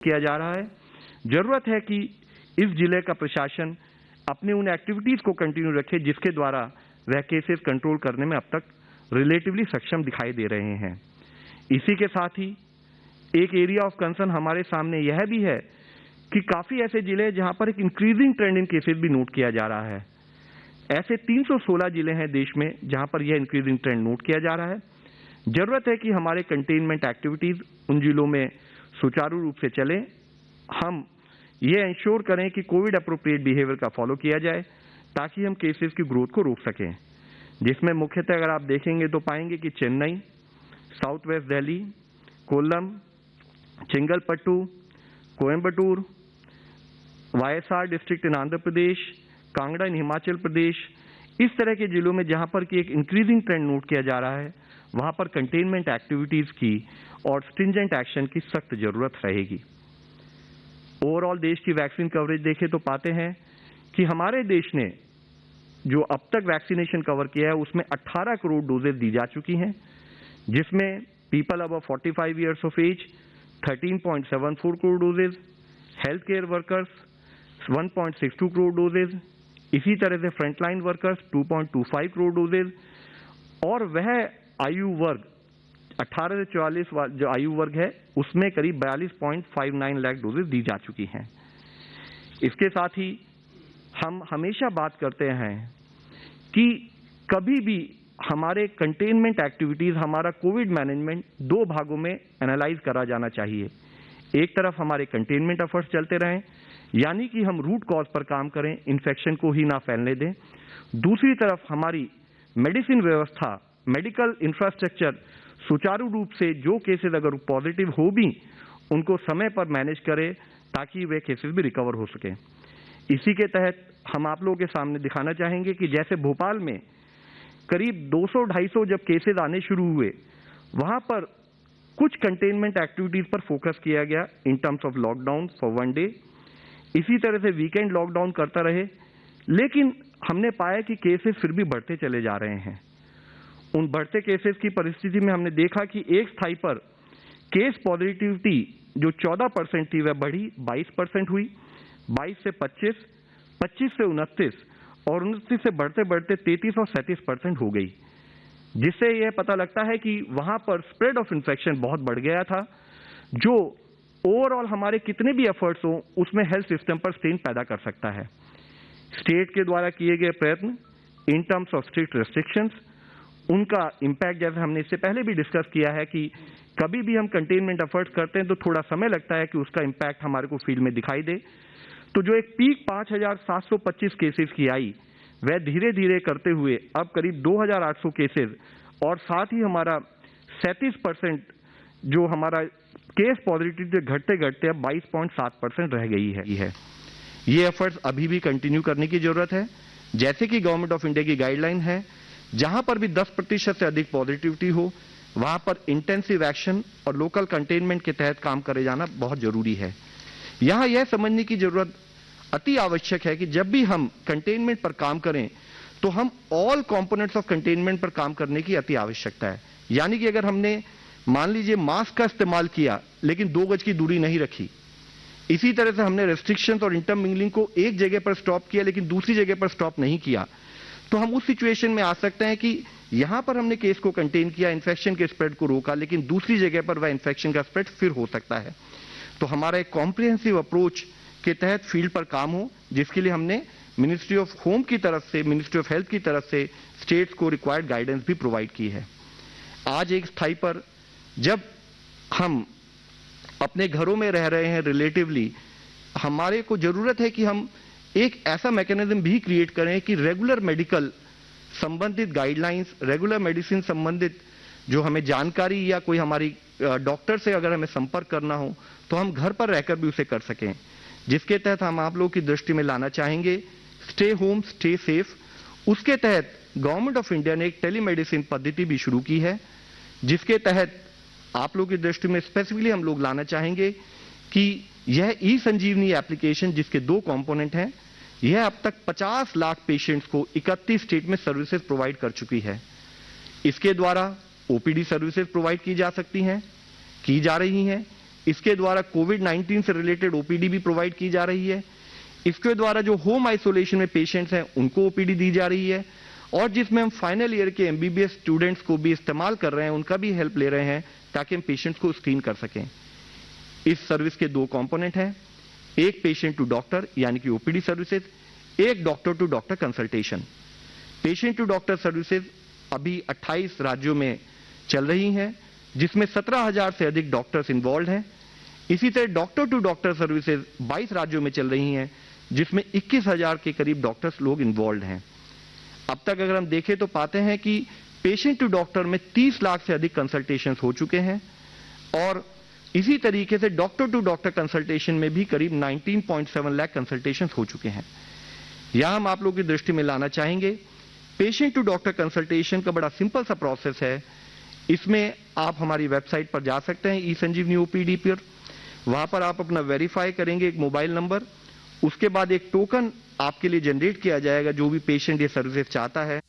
किया जा रहा है। जरूरत है कि इस जिले का प्रशासन अपने उन एक्टिविटीज को कंटिन्यू रखे जिसके द्वारा वह केसेस कंट्रोल करने में अब तक रिलेटिवली सक्षम दिखाई दे रहे हैं। इसी के साथ ही एक एरिया ऑफ कंसर्न हमारे सामने यह भी है कि काफी ऐसे जिले हैं जहां पर एक इंक्रीजिंग ट्रेंड इन केसेस भी नोट किया जा रहा है। ऐसे 316 जिले हैं देश में जहां पर यह इंक्रीजिंग ट्रेंड नोट किया जा रहा है। जरूरत है कि हमारे कंटेनमेंट एक्टिविटीज उन जिलों में सुचारू रूप से चले। हम ये इंश्योर करें कि कोविड अप्रोप्रिएट बिहेवियर का फॉलो किया जाए ताकि हम केसेस की ग्रोथ को रोक सकें, जिसमें मुख्यतः अगर आप देखेंगे तो पाएंगे कि Chennai, south west Delhi, Kollam, Chengalpattu, Coimbatore, YSR district in Andhra Pradesh, Kangra in Himachal Pradesh, इस तरह के जिलों में जहां पर कि एक इंक्रीजिंग ट्रेंड नोट किया जा रहा है वहां पर कंटेनमेंट एक्टिविटीज की और स्ट्रिंजेंट एक्शन की सख्त जरूरत रहेगी। ओवरऑल देश की वैक्सीन कवरेज देखें तो पाते हैं कि हमारे देश ने जो अब तक वैक्सीनेशन कवर किया है उसमें 18 करोड़ डोजेज दी जा चुकी हैं, जिसमें people above 45 years of age 13.74 crore doses, health care workers 1.62 crore doses, इसी तरह से फ्रंटलाइन वर्कर्स 2.25 करोड़ डोजेज, और वह आयु वर्ग 18 से 44 जो आयु वर्ग है उसमें करीब 42.59 लाख डोजेज दी जा चुकी हैं। इसके साथ ही हम हमेशा बात करते हैं कि कभी भी हमारे कंटेनमेंट एक्टिविटीज, हमारा कोविड मैनेजमेंट दो भागों में एनालाइज करा जाना चाहिए। एक तरफ हमारे कंटेनमेंट एफर्ट्स चलते रहें, यानी कि हम रूट कॉज पर काम करें, इन्फेक्शन को ही ना फैलने दें। दूसरी तरफ हमारी मेडिसिन व्यवस्था, मेडिकल इंफ्रास्ट्रक्चर सुचारू रूप से जो केसेस अगर पॉजिटिव हो भी उनको समय पर मैनेज करें ताकि वे केसेस भी रिकवर हो सके। इसी के तहत हम आप लोगों के सामने दिखाना चाहेंगे कि जैसे भोपाल में करीब 200-250 जब केसेस आने शुरू हुए वहां पर कुछ कंटेनमेंट एक्टिविटीज पर फोकस किया गया in terms of lockdown for 1 day. इसी तरह से वीकेंड लॉकडाउन करता रहे, लेकिन हमने पाया कि केसेस फिर भी बढ़ते चले जा रहे हैं। उन बढ़ते केसेस की परिस्थिति में हमने देखा कि एक स्थाई पर केस पॉजिटिविटी जो 14% थी वह बढ़ी 22% हुई, 22 से 25, 25 से 29 और 29 से बढ़ते बढ़ते 33 और 37% हो गई, जिससे यह पता लगता है कि वहां पर स्प्रेड ऑफ इन्फेक्शन बहुत बढ़ गया था, जो ओवरऑल हमारे कितने भी एफर्ट्स हो उसमें हेल्थ सिस्टम पर स्ट्रेन पैदा कर सकता है। स्टेट के द्वारा किए गए प्रयत्न in terms of strict restrictions, उनका इम्पैक्ट जैसे हमने इससे पहले भी डिस्कस किया है कि कभी भी हम कंटेनमेंट एफर्ट्स करते हैं तो थोड़ा समय लगता है कि उसका इम्पैक्ट हमारे को फील्ड में दिखाई दे। तो जो एक पीक 5,725 केसेस की आई वह धीरे धीरे करते हुए अब करीब 2,800 केसेस और साथ ही हमारा 37% जो हमारा केस पॉजिटिविटी घटते घटते अब 22.7% रह गई है। ये एफर्ट्स अभी भी कंटिन्यू करने की जरूरत है। जैसे कि गवर्नमेंट ऑफ इंडिया की गाइडलाइन है, जहां पर भी 10% से अधिक पॉजिटिविटी हो वहां पर इंटेंसिव एक्शन और लोकल कंटेनमेंट के तहत काम करे जाना बहुत जरूरी है। यहां यह समझने की जरूरत अति आवश्यक है कि जब भी हम कंटेनमेंट पर काम करें तो हम ऑल कंपोनेंट्स ऑफ कंटेनमेंट पर काम करने की अति आवश्यकता है। यानी कि अगर हमने मान लीजिए मास्क का इस्तेमाल किया लेकिन 2 गज की दूरी नहीं रखी, इसी तरह से हमने रेस्ट्रिक्शंस और इंटरमिंगलिंग को एक जगह पर स्टॉप किया लेकिन दूसरी जगह पर स्टॉप नहीं किया, तो हम उस सिचुएशन में आ सकते हैं कि यहां पर हमने केस को कंटेन किया, इन्फेक्शन के स्प्रेड को रोका, लेकिन दूसरी जगह पर वह इन्फेक्शन का स्प्रेड फिर हो सकता है। तो हमारा एक कॉम्प्रिहेंसिव अप्रोच के तहत फील्ड पर काम हो, जिसके लिए हमने मिनिस्ट्री ऑफ होम की तरफ से, मिनिस्ट्री ऑफ हेल्थ की तरफ से स्टेट्स को रिक्वायर्ड गाइडेंस भी प्रोवाइड की है। आज एक स्थाई पर जब हम अपने घरों में रह रहे हैं रिलेटिवली, हमारे को जरूरत है कि हम एक ऐसा मैकेनिज्म भी क्रिएट करें कि रेगुलर मेडिकल संबंधित गाइडलाइंस, रेगुलर मेडिसिन संबंधित जो हमें जानकारी या कोई हमारी डॉक्टर से अगर हमें संपर्क करना हो तो हम घर पर रहकर भी उसे कर सकें, जिसके तहत हम आप लोगों की दृष्टि में लाना चाहेंगे स्टे होम स्टे सेफ। उसके तहत गवर्नमेंट ऑफ इंडिया ने एक टेलीमेडिसिन पद्धति भी शुरू की है, जिसके तहत आप लोगों की दृष्टि में स्पेसिफिकली हम लोग लाना चाहेंगे कि यह ई संजीवनी एप्लीकेशन जिसके 2 कंपोनेंट हैं, यह अब तक 50 लाख पेशेंट्स को 31 स्टेट में सर्विसेज प्रोवाइड कर चुकी है। इसके द्वारा ओपीडी सर्विसेज प्रोवाइड की जा सकती हैं, की जा रही हैं। इसके द्वारा कोविड-19 से रिलेटेड ओपीडी भी प्रोवाइड की जा रही है। इसके द्वारा जो होम आइसोलेशन में पेशेंट्स हैं उनको ओपीडी दी जा रही है, और जिसमें हम फाइनल ईयर के एमबीबीएस स्टूडेंट्स को भी इस्तेमाल कर रहे हैं, उनका भी हेल्प ले रहे हैं ताकि हम पेशेंट्स को स्क्रीन कर सकें। इस सर्विस के दो कंपोनेंट हैं, एक पेशेंट टू डॉक्टर यानी कि ओपीडी सर्विसेज, एक doctor to doctor consultation. Patient to doctor services अभी 28 राज्यों में चल रही हैं, जिसमें 17,000 से अधिक डॉक्टर्स इन्वॉल्व हैं। इसी तरह डॉक्टर टू डॉक्टर सर्विसेज 22 राज्यों में चल रही हैं, जिसमें 21,000 के करीब डॉक्टर्स लोग इन्वॉल्व हैं। अब तक अगर हम देखें तो पाते हैं कि पेशेंट टू डॉक्टर में 30 लाख से अधिक कंसल्टेशंस हो चुके हैं, और इसी तरीके से डॉक्टर टू डॉक्टर कंसल्टेशन में भी करीब 19.7 लाख कंसल्टेशंस हो चुके हैं। यहां हम आप लोगों की दृष्टि में लाना चाहेंगे, पेशेंट टू डॉक्टर कंसल्टेशन का बड़ा सिंपल सा प्रोसेस है। इसमें आप हमारी वेबसाइट पर जा सकते हैं ई-संजीवनी ओपीडी पर, वहां पर आप अपना वेरीफाई करेंगे एक मोबाइल नंबर, उसके बाद एक टोकन आपके लिए जनरेट किया जाएगा जो भी पेशेंट ये सर्विसेज चाहता है।